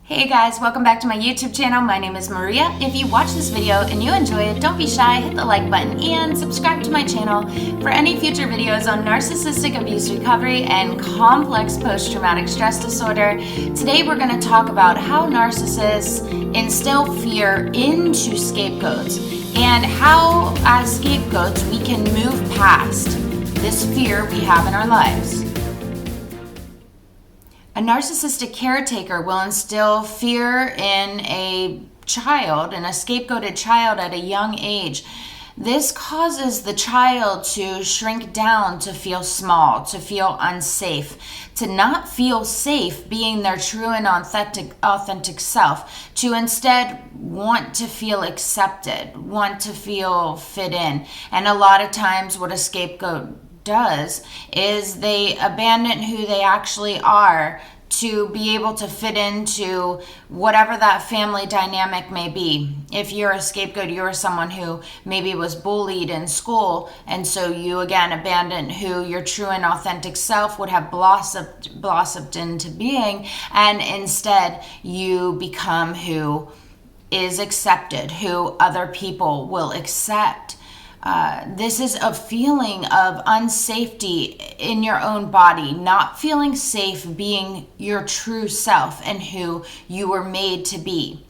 Hey guys, welcome back to my YouTube channel. My name is Maria. If you watch this video and you enjoy it, don't be shy, hit the like button and subscribe to my channel for any future videos on narcissistic abuse recovery and complex post-traumatic stress disorder. Today we're going to talk about how narcissists instill fear into scapegoats and how, as scapegoats, we can move past this fear we have in our lives. A narcissistic caretaker will instill fear in a child, in a scapegoated child at a young age. This causes the child to shrink down, to feel small, to feel unsafe, to not feel safe being their true and authentic self, to instead want to feel accepted, want to feel fit in. And a lot of times what a scapegoat does is they abandon who they actually are to be able to fit into whatever that family dynamic may be. If you're a scapegoat, you're someone who maybe was bullied in school, and so you again abandon who your true and authentic self would have blossomed into being, and instead you become who is accepted, who other people will accept. This is a feeling of unsafety in your own body, not feeling safe being your true self and who you were made to be.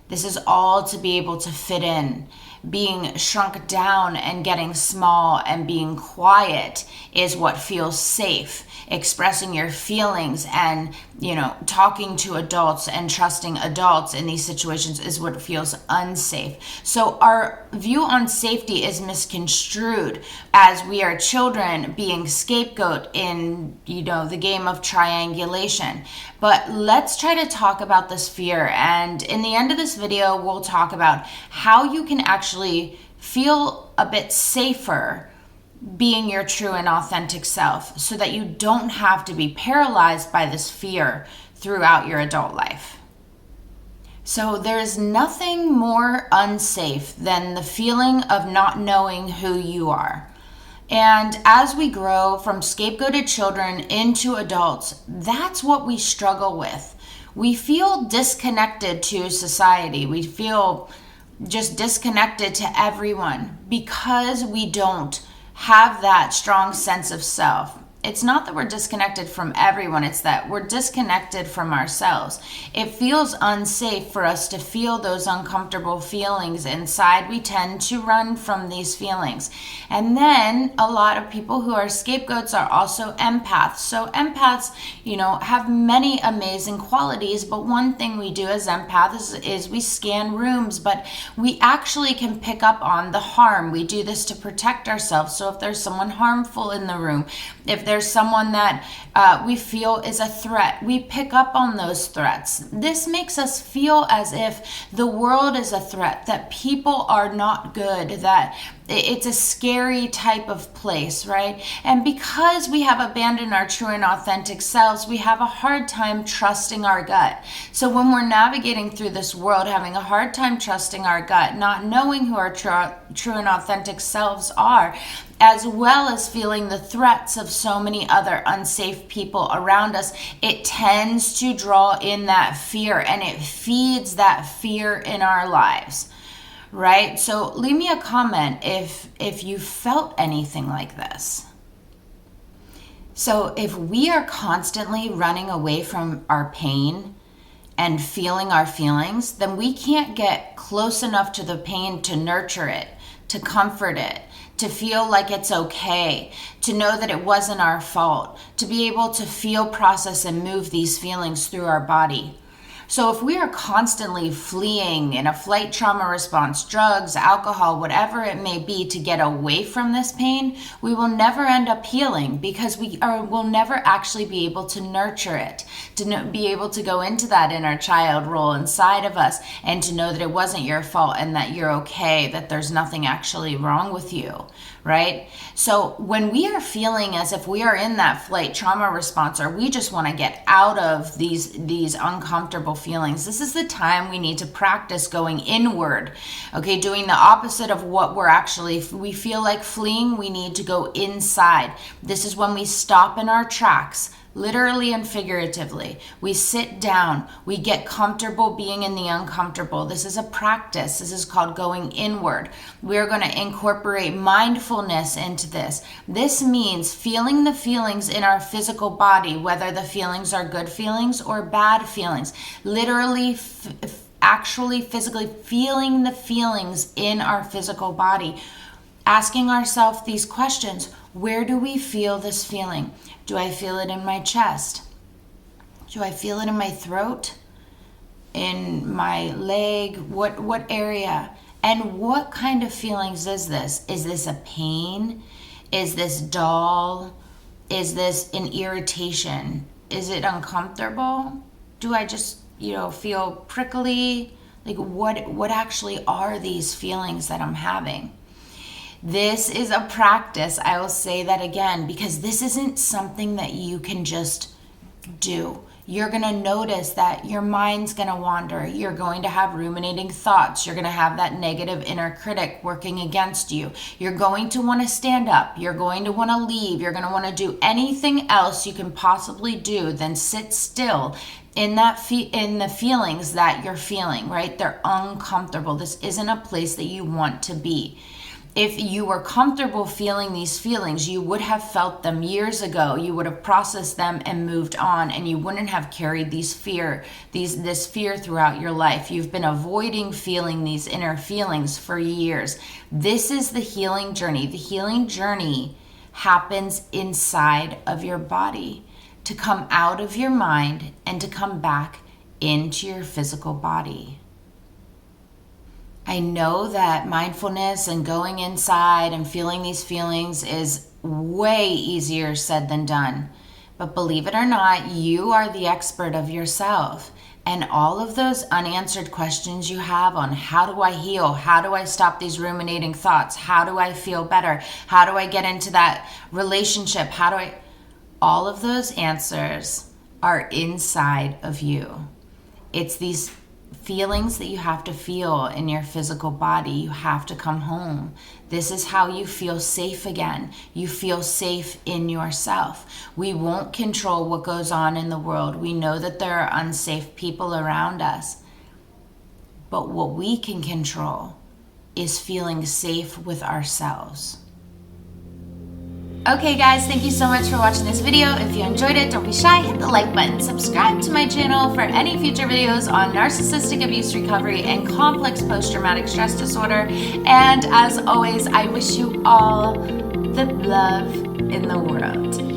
This is all to be able to fit in. Being shrunk down and getting small and being quiet is what feels safe. Expressing your feelings and, talking to adults and trusting adults in these situations is what feels unsafe. So our view on safety is misconstrued as we are children being scapegoat in, the game of triangulation. But let's try to talk about this fear. And in the end of this video, we'll talk about how you can actually feel a bit safer being your true and authentic self so that you don't have to be paralyzed by this fear throughout your adult life. So there's nothing more unsafe than the feeling of not knowing who you are. And as we grow from scapegoated children into adults, that's what we struggle with. We feel disconnected to society. We feel just disconnected to everyone because we don't have that strong sense of self. It's not that we're disconnected from everyone, it's that we're disconnected from ourselves. It feels unsafe for us to feel those uncomfortable feelings inside. We tend to run from these feelings. And then a lot of people who are scapegoats are also empaths. So empaths, have many amazing qualities, but one thing we do as empaths is we scan rooms, but we actually can pick up on the harm. We do this to protect ourselves. So if there's someone harmful in the room, if there's someone that we feel is a threat, we pick up on those threats. This makes us feel as if the world is a threat, that people are not good, that it's a scary type of place, right? And because we have abandoned our true and authentic selves, we have a hard time trusting our gut. So when we're navigating through this world, having a hard time trusting our gut, not knowing who our true and authentic selves are, as well as feeling the threats of so many other unsafe people around us, it tends to draw in that fear, and it feeds that fear in our lives. Right? So leave me a comment if you felt anything like this. So if we are constantly running away from our pain and feeling our feelings, then we can't get close enough to the pain to nurture it, to comfort it, to feel like it's okay, to know that it wasn't our fault, to be able to feel, process, and move these feelings through our body. So if we are constantly fleeing in a flight trauma response, drugs, alcohol, whatever it may be, to get away from this pain, we will never end up healing because we'll never actually be able to nurture it, to be able to go into that inner child role inside of us and to know that it wasn't your fault and that you're okay, that there's nothing actually wrong with you, right? So when we are feeling as if we are in that flight trauma response, or we just want to get out of these uncomfortable feelings, this is the time we need to practice going inward, okay? Doing the opposite of what we feel like fleeing, we need to go inside. This is when we stop in our tracks, literally and figuratively. We sit down, we get comfortable being in the uncomfortable. This is a practice. This is called going inward. We're going to incorporate mindfulness into this. This means feeling the feelings in our physical body, whether the feelings are good feelings or bad feelings. Literally, actually physically feeling the feelings in our physical body. Asking ourselves these questions. Where do we feel this feeling? Do I feel it in my chest? Do I feel it in my throat? In my leg? What area? And what kind of feelings is this? Is this a pain? Is this dull? Is this an irritation? Is it uncomfortable? Do I just, feel prickly? Like what actually are these feelings that I'm having? This is a practice. I will say that again, because this isn't something that you can just do. You're going to notice that your mind's going to wander. You're going to have ruminating thoughts. You're going to have that negative inner critic working against you. You're going to want to stand up. You're going to want to leave. You're going to want to do anything else you can possibly do than sit still in the feelings that you're feeling, right? They're uncomfortable. This isn't a place that you want to be. If you were comfortable feeling these feelings, you would have felt them years ago. You would have processed them and moved on, and you wouldn't have carried this fear throughout your life. You've been avoiding feeling these inner feelings for years. This is the healing journey. The healing journey happens inside of your body, to come out of your mind and to come back into your physical body. I know that mindfulness and going inside and feeling these feelings is way easier said than done. But believe it or not, you are the expert of yourself. And all of those unanswered questions you have on how do I heal? How do I stop these ruminating thoughts? How do I feel better? How do I get into that relationship? All of those answers are inside of you. It's these feelings that you have to feel in your physical body. You have to come home. This is how you feel safe again. You feel safe in yourself. We won't control what goes on in the world. We know that there are unsafe people around us. But what we can control is feeling safe with ourselves. Okay guys, thank you so much for watching this video. If you enjoyed it, don't be shy, hit the like button, subscribe to my channel for any future videos on narcissistic abuse recovery and complex post-traumatic stress disorder. And as always, I wish you all the love in the world.